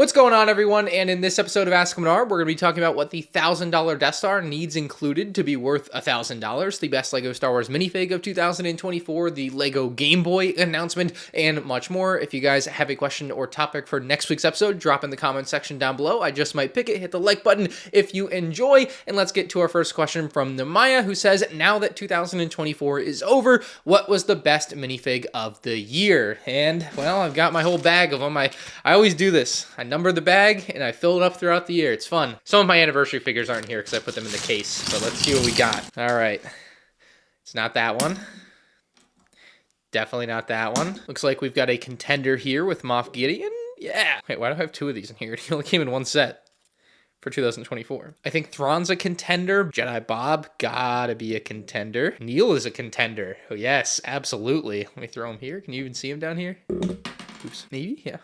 What's going on, everyone? And in this episode of Ask MandR, we're going to be talking about what the $1,000 Death Star needs included to be worth $1,000, the best LEGO Star Wars minifig of 2024, the LEGO Game Boy announcement, and much more. If you guys have a question or topic for next week's episode, drop in the comment section down below. I just might pick it. Hit the like button if you enjoy. And let's get to our first question from Namaya, who says, now that 2024 is over, what was the best minifig of the year? And, well, I've got my whole bag of them. I always do this. I number the bag and I fill it up throughout the year. It's fun. Some of my anniversary figures aren't here because I put them in the case. So let's see what we got. All right. It's not that one. Definitely not that one. Looks like we've got a contender here with Moff Gideon. Yeah. Wait, why do I have two of these in here? He only came in one set for 2024. I think Thrawn's a contender. Jedi Bob, gotta be a contender. Neil is a contender. Oh, yes, absolutely. Let me throw him here. Can you even see him down here? Oops. Maybe? Yeah.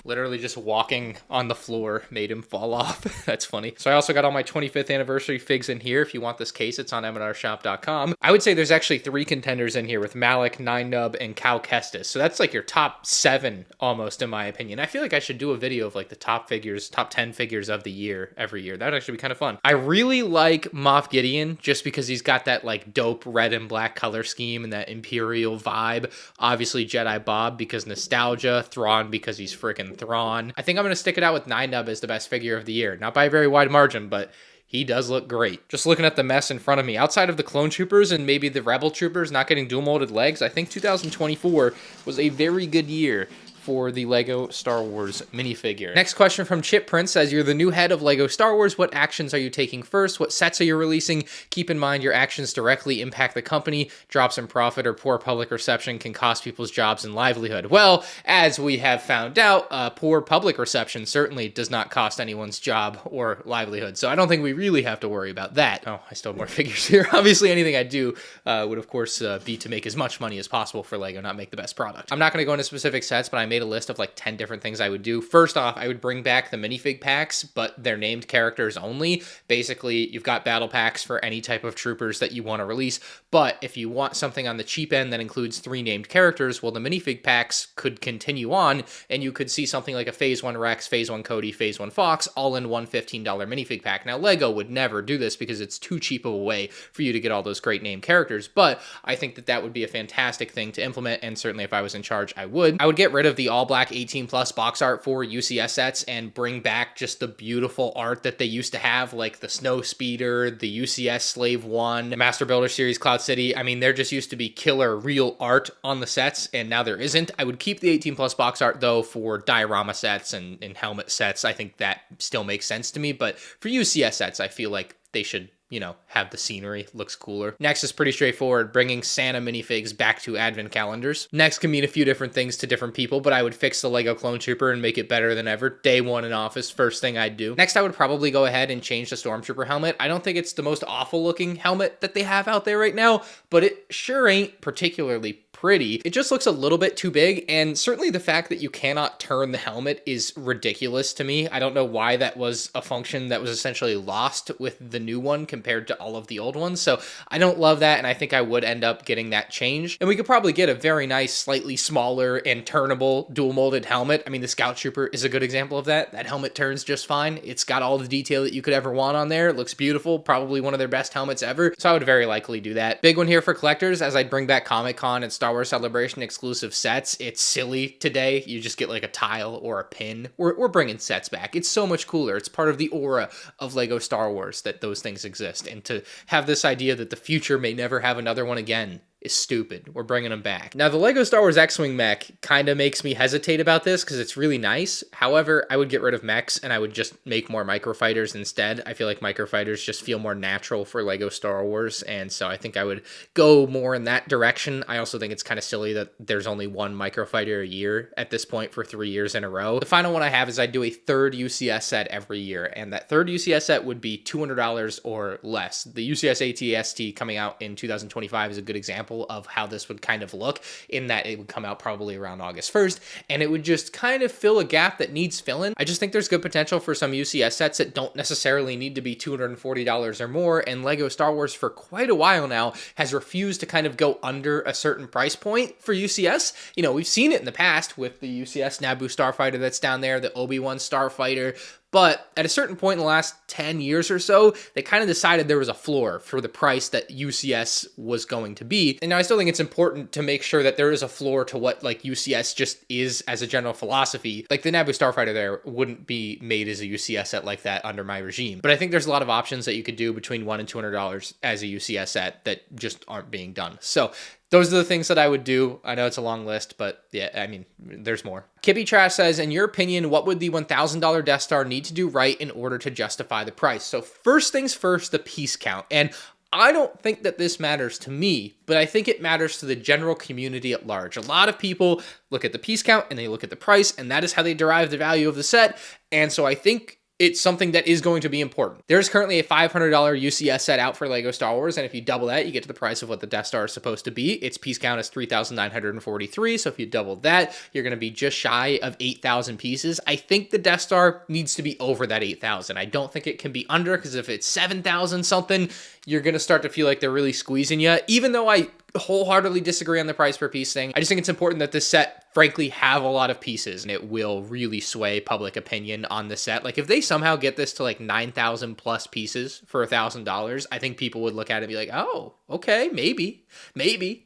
Literally just walking on the floor made him fall off. That's funny. So I also got all my 25th anniversary figs in here. If you want this case, it's on MandRshop.com. I would say there's actually 3 contenders in here with Malik, Nine Nub, and Cal Kestis. So that's like your top 7 almost, in my opinion. I feel like I should do a video of like the top 10 figures of the year every year. That would actually be kind of fun. I really like Moff Gideon just because he's got that like dope red and black color scheme and that Imperial vibe. Obviously Jedi Bob because nostalgia, Thrawn because he's freaking Thrawn. I think I'm going to stick it out with Nine Nub as the best figure of the year. Not by a very wide margin, but he does look great. Just looking at the mess in front of me, outside of the clone troopers and maybe the rebel troopers not getting dual molded legs, I think 2024 was a very good year for the LEGO Star Wars minifigure. Next question from Chip Prince says, you're the new head of LEGO Star Wars. What actions are you taking first? What sets are you releasing? Keep in mind your actions directly impact the company. Drops in profit or poor public reception can cost people's jobs and livelihood. Well, as we have found out, poor public reception certainly does not cost anyone's job or livelihood. So I don't think we really have to worry about that. Oh, I still have more figures here. Obviously, anything I do would, of course, be to make as much money as possible for LEGO, not make the best product. I'm not going to go into specific sets, but I made a list of like 10 different things I would do. First off, I would bring back the minifig packs, but they're named characters only. Basically, you've got battle packs for any type of troopers that you want to release, but if you want something on the cheap end that includes 3 named characters, well, the minifig packs could continue on, and you could see something like a Phase 1 Rex, Phase 1 Cody, Phase 1 Fox, all in one $15 minifig pack. Now, LEGO would never do this because it's too cheap of a way for you to get all those great named characters, but I think that that would be a fantastic thing to implement, and certainly if I was in charge, I would. I would get rid of the all black 18 plus box art for UCS sets and bring back just the beautiful art that they used to have, like the Snow Speeder, the UCS Slave 1, the Master Builder Series Cloud City. I mean, there just used to be killer real art on the sets, and now there isn't. I would keep the 18 plus box art though for diorama sets and helmet sets. I think that still makes sense to me, but for UCS sets, I feel like they should, you know, have the scenery, looks cooler. Next is pretty straightforward, bringing Santa minifigs back to advent calendars. Next can mean a few different things to different people, but I would fix the LEGO Clone Trooper and make it better than ever. Day 1 in office, first thing I'd do. Next, I would probably go ahead and change the Stormtrooper helmet. I don't think it's the most awful looking helmet that they have out there right now, but it sure ain't particularly pretty. It just looks a little bit too big, and certainly the fact that you cannot turn the helmet is ridiculous to me. I don't know why that was a function that was essentially lost with the new one compared to all of the old ones, so I don't love that, and I think I would end up getting that changed. And we could probably get a very nice, slightly smaller and turnable dual molded helmet. I mean, the Scout Trooper is a good example of that. That helmet turns just fine. It's got all the detail that you could ever want on there. It looks beautiful, probably one of their best helmets ever, so I would very likely do that. Big one here for collectors, as I'd bring back Comic-Con and Star Wars Celebration exclusive sets. It's silly today. You just get like a tile or a pin. We're bringing sets back. It's so much cooler. It's part of the aura of LEGO Star Wars that those things exist. And to have this idea that the future may never have another one again is stupid. We're bringing them back. Now, the LEGO Star Wars X-Wing mech kind of makes me hesitate about this because it's really nice. However, I would get rid of mechs and I would just make more microfighters instead. I feel like microfighters just feel more natural for LEGO Star Wars, and so I think I would go more in that direction. I also think it's kind of silly that there's only one microfighter a year at this point for 3 years in a row. The final one I have is I'd do a third UCS set every year, and that third UCS set would be $200 or less. The UCS AT-ST coming out in 2025 is a good example example of how this would kind of look, in that it would come out probably around August 1st, and it would just kind of fill a gap that needs filling. I just think there's good potential for some UCS sets that don't necessarily need to be $240 or more, and Lego Star Wars for quite a while now has refused to kind of go under a certain price point for UCS. You know, we've seen it in the past with the UCS Naboo Starfighter that's down there, the Obi-Wan Starfighter, but at a certain point in the last 10 years or so, they kind of decided there was a floor for the price that UCS was going to be. And now I still think it's important to make sure that there is a floor to what like UCS just is as a general philosophy. Like the Naboo Starfighter there wouldn't be made as a UCS set like that under my regime. But I think there's a lot of options that you could do between $100 and $200 as a UCS set that just aren't being done. So those are the things that I would do. I know it's a long list, but yeah, I mean, there's more. Kippy Trash says, in your opinion, what would the $1,000 Death Star need to do right in order to justify the price? So first things first, the piece count. And I don't think that this matters to me, but I think it matters to the general community at large. A lot of people look at the piece count and they look at the price, and that is how they derive the value of the set. And so I think it's something that is going to be important. There's currently a $500 UCS set out for Lego Star Wars, and if you double that, you get to the price of what the Death Star is supposed to be. Its piece count is 3,943, so if you double that, you're going to be just shy of 8,000 pieces. I think the Death Star needs to be over that 8,000. I don't think it can be under, because if it's 7,000 something, you're going to start to feel like they're really squeezing you. Even though I wholeheartedly disagree on the price per piece thing, I just think it's important that this set frankly have a lot of pieces, and it will really sway public opinion on the set. Like if they somehow get this to like 9,000 plus pieces for $1,000, I think people would look at it and be like, oh, okay, maybe.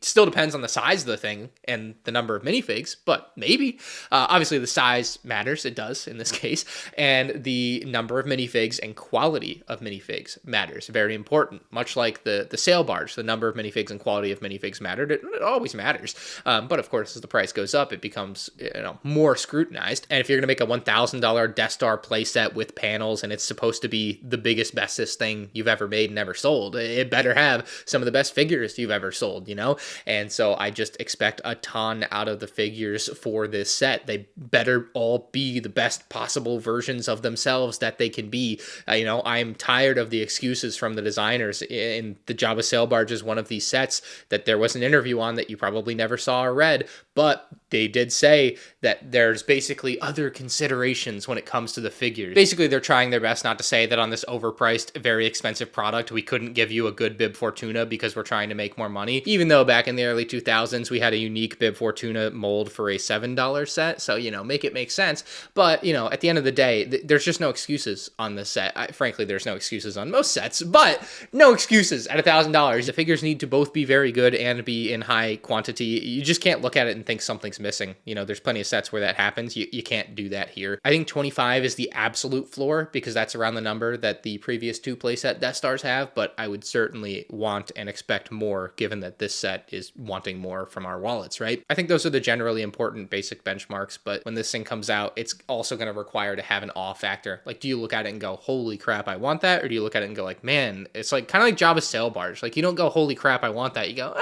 Still depends on the size of the thing and the number of minifigs, but maybe. Obviously the size matters, it does in this case, and the number of minifigs and quality of minifigs matters. Very important. Much like the sail barge, the number of minifigs and quality of minifigs mattered. It always matters. But of course, as the price goes up, it becomes more scrutinized. And if you're going to make a $1,000 Death Star playset with panels, and it's supposed to be the biggest, bestest thing you've ever made and ever sold, it better have some of the best figures you've ever sold, And so I just expect a ton out of the figures for this set. They better all be the best possible versions of themselves that they can be. I'm tired of the excuses from the designers. In the Jabba Sail Barge is one of these sets that there was an interview on that you probably never saw or read, but they did say that there's basically other considerations when it comes to the figures. Basically, they're trying their best not to say that on this overpriced, very expensive product, we couldn't give you a good Bib Fortuna because we're trying to make more money. Even though back in the early 2000s, we had a unique Bib Fortuna mold for a $7 set. So, make it make sense. But, at the end of the day, there's just no excuses on this set. Frankly, there's no excuses on most sets, but no excuses at $1,000. The figures need to both be very good and be in high quantity. You just can't look at it and think something's missing. There's plenty of sets where that happens. You can't do that here. I think 25 is the absolute floor because that's around the number that the previous two playset Death Stars have, but I would certainly want and expect more given that this set is wanting more from our wallets, right? I think those are the generally important basic benchmarks, but when this thing comes out, it's also going to require to have an awe factor. Like, do you look at it and go, holy crap, I want that? Or do you look at it and go like, man, it's like kind of like Jabba's Sail Barge. Like, you don't go, holy crap, I want that. You go,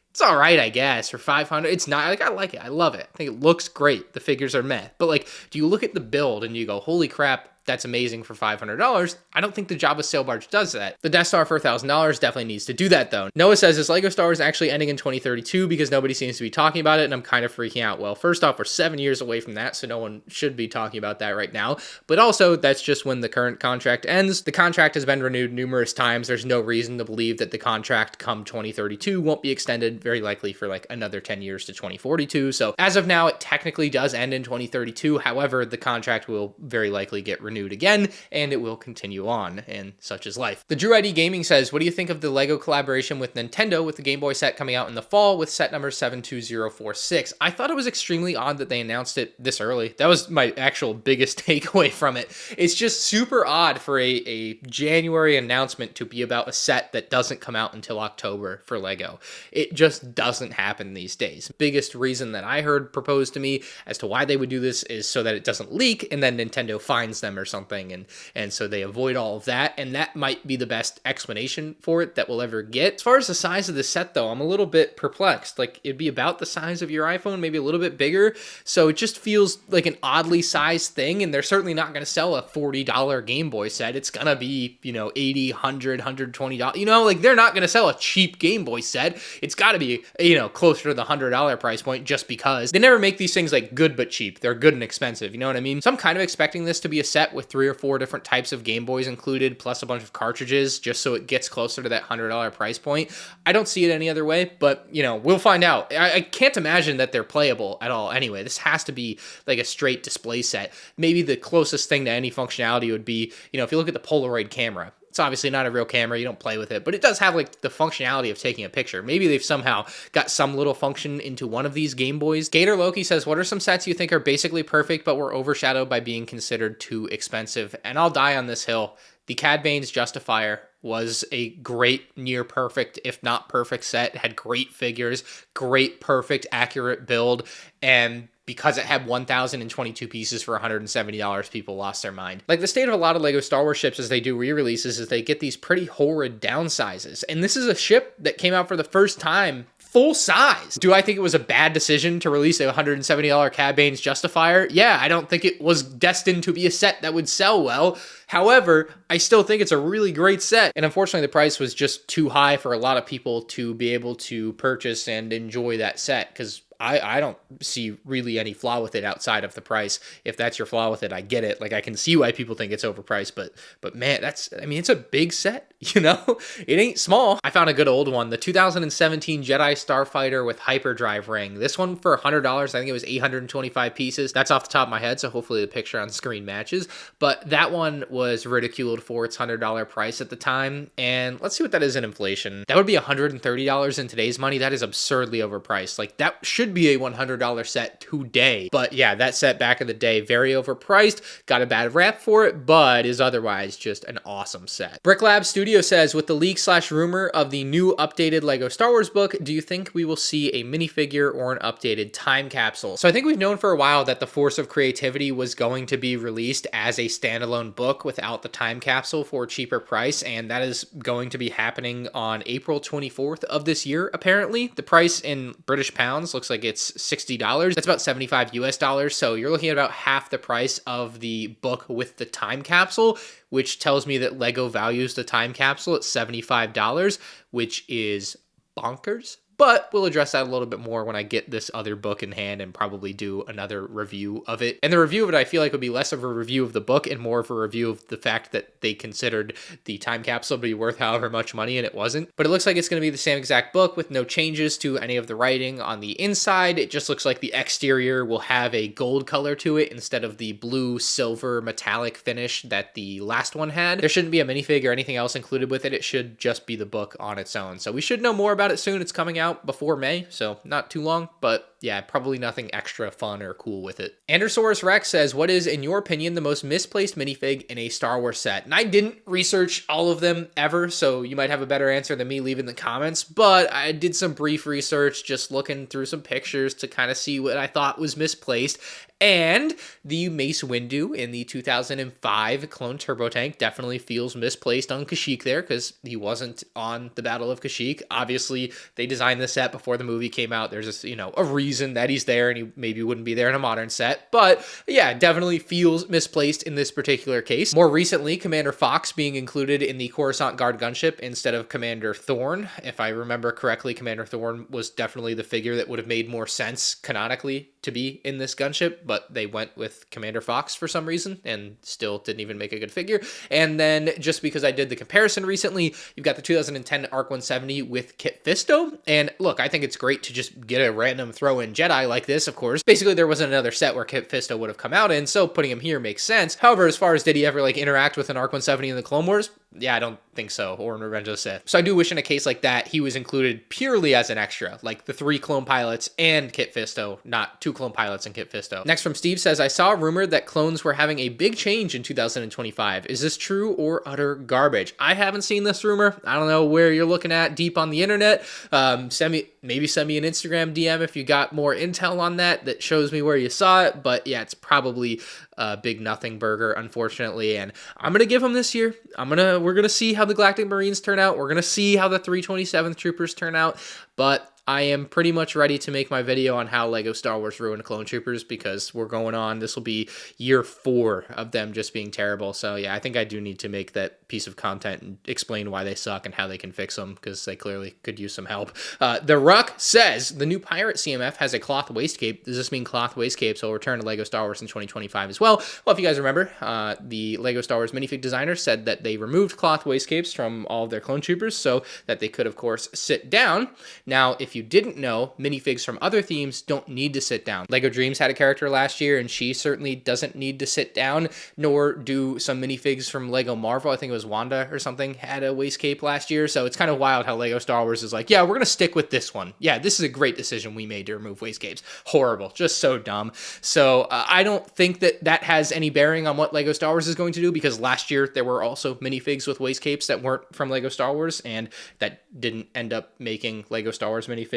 it's all right, I guess, for 500. It's not, like, I like it. I love it. I think it looks great. The figures are meh. But, like, do you look at the build and you go, holy crap, that's amazing for $500. I don't think the Jabba Sail Barge does that. The Death Star for $1,000 definitely needs to do that, though. Noah says, is Lego Star Wars actually ending in 2032 because nobody seems to be talking about it, and I'm kind of freaking out. Well, first off, we're 7 years away from that, so no one should be talking about that right now. But also, that's just when the current contract ends. The contract has been renewed numerous times. There's no reason to believe that the contract come 2032 won't be extended, very likely for like another 10 years to 2042. So as of now, it technically does end in 2032. However, the contract will very likely get renewed again, and it will continue on, and such is life. The Drew ID Gaming says, what do you think of the Lego collaboration with Nintendo with the Game Boy set coming out in the fall with set number 72046? I thought it was extremely odd that they announced it this early. That was my actual biggest takeaway from it. It's just super odd for a January announcement to be about a set that doesn't come out until October for Lego. It just doesn't happen these days. Biggest reason that I heard proposed to me as to why they would do this is so that it doesn't leak and then Nintendo finds them or something, and so they avoid all of that, and that might be the best explanation for it that we'll ever get. As far as the size of the set, though, I'm a little bit perplexed. Like, it'd be about the size of your iPhone, maybe a little bit bigger, so it just feels like an oddly sized thing, and they're certainly not going to sell a $40 Game Boy set. It's gonna be, you know, $80, $100, $120, you know, like, they're not going to sell a cheap Game Boy set. It's got to be, you know, closer to the $100 price point, just because they never make these things like good but cheap. They're good and expensive, you know what I mean? So I'm kind of expecting this to be a set with 3 or 4 different types of Game Boys included, plus a bunch of cartridges, just so it gets closer to that $100 price point. I don't see it any other way, but, you know, we'll find out. I can't imagine that they're playable at all anyway. This has to be like a straight display set. Maybe the closest thing to any functionality would be, you know, if you look at the Polaroid camera. It's obviously not a real camera, you don't play with it, but it does have like the functionality of taking a picture. Maybe they've somehow got some little function into one of these Game Boys. Gator Loki says, what are some sets you think are basically perfect but were overshadowed by being considered too expensive? And I'll die on this hill. The Cad Bane's Justifier was a great, near perfect, if not perfect set. It had great figures, great, perfect, accurate build, and because it had 1,022 pieces for $170, people lost their mind. Like, the state of a lot of LEGO Star Wars ships as they do re-releases is they get these pretty horrid downsizes. And this is a ship that came out for the first time full size. Do I think it was a bad decision to release a $170 Cad Bane's Justifier? Yeah, I don't think it was destined to be a set that would sell well. However, I still think it's a really great set. And unfortunately, the price was just too high for a lot of people to be able to purchase and enjoy that set, because I don't see really any flaw with it outside of the price. If that's your flaw with it, I get it. Like, I can see why people think it's overpriced, but man, it's a big set, you know? It ain't small. I found a good old one, the 2017 Jedi Starfighter with hyperdrive ring. This one for $100, I think it was 825 pieces. That's off the top of my head, so hopefully the picture on screen matches. But that one was ridiculed for its $100 price at the time, and let's see what that is in inflation. That would be $130 in today's money. That is absurdly overpriced. Like, that should be a $100 set today. But yeah, that set back in the day, very overpriced, got a bad rap for it, but is otherwise just an awesome set. Brick Lab Studio says, with the leak / rumor of the new updated LEGO Star Wars book, do you think we will see a minifigure or an updated time capsule? So I think we've known for a while that the Force of Creativity was going to be released as a standalone book without the time capsule for a cheaper price, and that is going to be happening on April 24th of this year, apparently. The price in British pounds looks like it's $60. That's about 75 US dollars. So you're looking at about half the price of the book with the time capsule, which tells me that LEGO values the time capsule at $75, which is bonkers. But we'll address that a little bit more when I get this other book in hand and probably do another review of it. And the review of it, I feel like, would be less of a review of the book and more of a review of the fact that they considered the time capsule to be worth however much money, and it wasn't. But it looks like it's going to be the same exact book with no changes to any of the writing on the inside. It just looks like the exterior will have a gold color to it instead of the blue, silver, metallic finish that the last one had. There shouldn't be a minifig or anything else included with it. It should just be the book on its own. So we should know more about it soon. It's coming out before May, so not too long, but yeah, probably nothing extra fun or cool with it. Andersaurus Rex says, what is, in your opinion, the most misplaced minifig in a Star Wars set? And I didn't research all of them ever, so you might have a better answer than me leave in the comments, but I did some brief research, just looking through some pictures to kind of see what I thought was misplaced. And the Mace Windu in the 2005 Clone Turbo Tank definitely feels misplaced on Kashyyyk there, because he wasn't on the Battle of Kashyyyk. Obviously, they designed the set before the movie came out. There's a reason that he's there, and he maybe wouldn't be there in a modern set. But yeah, definitely feels misplaced in this particular case. More recently, Commander Fox being included in the Coruscant Guard gunship instead of Commander Thorn. If I remember correctly, Commander Thorn was definitely the figure that would have made more sense canonically to be in this gunship, but they went with Commander Fox for some reason and still didn't even make a good figure. And then just because I did the comparison recently, you've got the 2010 ARC 170 with Kit Fisto. And look, I think it's great to just get a random throw-in Jedi like this, of course. Basically, there wasn't another set where Kit Fisto would have come out in, so putting him here makes sense. However, as far as did he ever interact with an ARC 170 in the Clone Wars, Yeah, I don't think so, or in Revenge of the Sith. So I do wish in a case like that, he was included purely as an extra, like the 3 clone pilots and Kit Fisto, not 2 clone pilots and Kit Fisto. Next from Steve says, I saw a rumor that clones were having a big change in 2025. Is this true or utter garbage? I haven't seen this rumor. I don't know where you're looking at deep on the internet. Maybe send me an Instagram DM if you got more intel on that shows me where you saw it. But yeah, it's probably a big nothing burger, unfortunately. And I'm going to give them this year. We're going to see how the Galactic Marines turn out. We're going to see how the 327th Troopers turn out. But I am pretty much ready to make my video on how LEGO Star Wars ruined Clone Troopers, because we're going on, this will be year 4 of them just being terrible. So yeah, I think I do need to make that piece of content and explain why they suck and how they can fix them, because they clearly could use some help. The Ruck says, the new Pirate CMF has a cloth waistcape. Does this mean cloth waistcapes will return to LEGO Star Wars in 2025 as well? Well, if you guys remember, the LEGO Star Wars minifig designer said that they removed cloth waistcapes from all of their Clone Troopers so that they could, of course, sit down. Now, if you didn't know, minifigs from other themes don't need to sit down. LEGO Dreams had a character last year, and she certainly doesn't need to sit down, nor do some minifigs from LEGO Marvel. I think it was Wanda or something had a waistcape last year. So it's kind of wild how LEGO Star Wars is like, yeah, we're going to stick with this one. Yeah, this is a great decision we made to remove waistcapes. Horrible. Just so dumb. So I don't think that has any bearing on what LEGO Star Wars is going to do, because last year there were also minifigs with waistcapes that weren't from LEGO Star Wars, and that didn't end up making LEGO Star Wars minifigs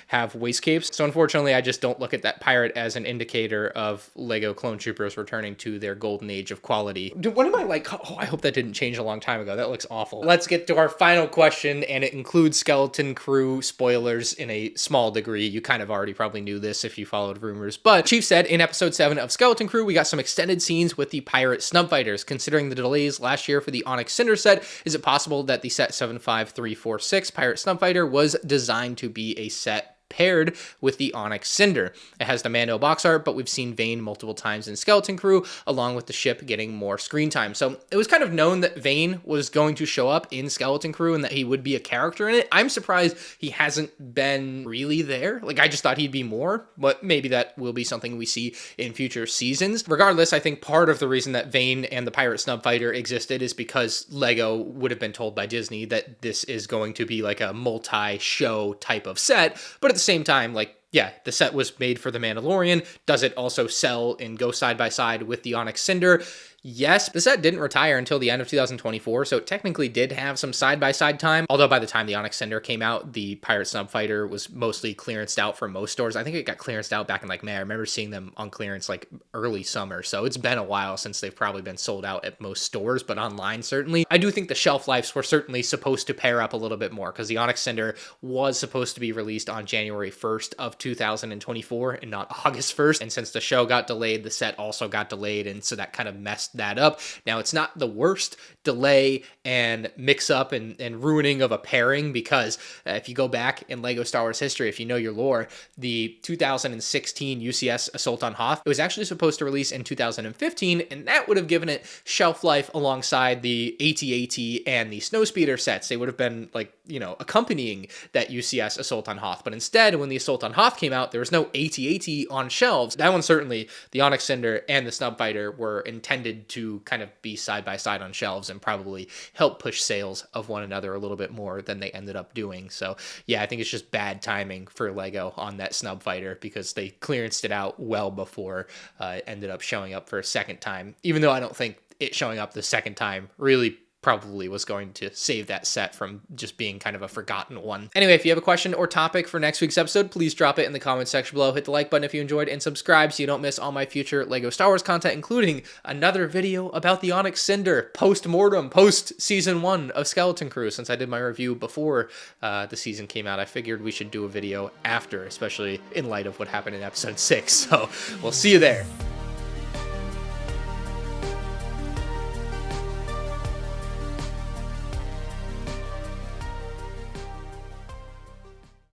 have waistcapes. So unfortunately, I just don't look at that pirate as an indicator of LEGO Clone Troopers returning to their golden age of quality. Dude, what am I like? Oh, I hope that didn't change a long time ago. That looks awful. Let's get to our final question, and it includes Skeleton Crew spoilers in a small degree. You kind of already probably knew this if you followed rumors, but Chief said in episode 7 of Skeleton Crew, we got some extended scenes with the pirate snub fighters. Considering the delays last year for the Onyx Cinder set, is it possible that the set 75346 pirate snub fighter was designed to be a set paired with the Onyx Cinder? It has the Mando box art, but we've seen Vane multiple times in Skeleton Crew, along with the ship getting more screen time. So it was kind of known that Vane was going to show up in Skeleton Crew and that he would be a character in it. I'm surprised he hasn't been really there. Like, I just thought he'd be more, but maybe that will be something we see in future seasons. Regardless, I think part of the reason that Vane and the Pirate Snub Fighter existed is because LEGO would have been told by Disney that this is going to be like a multi-show type of set, but at the same time, like, yeah, the set was made for The Mandalorian. Does it also sell and go side by side with the Onyx Cinder? Yes, the set didn't retire until the end of 2024, so it technically did have some side-by-side time, although by the time the Onyx Cinder came out, the Pirate Snub Fighter was mostly clearanced out for most stores. I think it got clearanced out back in like May. I remember seeing them on clearance like early summer, so it's been a while since they've probably been sold out at most stores, but online certainly. I do think the shelf lives were certainly supposed to pair up a little bit more, because the Onyx Cinder was supposed to be released on January 1st of 2024 and not August 1st, and since the show got delayed, the set also got delayed, and so that kind of messed that up. Now, it's not the worst delay and mix up and ruining of a pairing, because if you go back in LEGO Star Wars history, if you know your lore, the 2016 UCS Assault on Hoth, it was actually supposed to release in 2015, and that would have given it shelf life alongside the AT-AT and the Snowspeeder sets. They would have been like, you know, accompanying that UCS Assault on Hoth. But instead, when the Assault on Hoth came out, there was no AT-AT on shelves. That one, certainly, the Onyx Cinder and the Snub Fighter were intended to kind of be side by side on shelves and probably help push sales of one another a little bit more than they ended up doing. So yeah, I think it's just bad timing for LEGO on that Snub Fighter, because they clearanced it out well before it ended up showing up for a second time, even though I don't think it showing up the second time really probably was going to save that set from just being kind of a forgotten one. Anyway, if you have a question or topic for next week's episode, please drop it in the comments section below. Hit the like button if you enjoyed, and subscribe so you don't miss all my future LEGO Star Wars content, including another video about the Onyx Cinder post-mortem, post-season 1 of Skeleton Crew. Since I did my review before the season came out, I figured we should do a video after, especially in light of what happened in episode 6. So we'll see you there.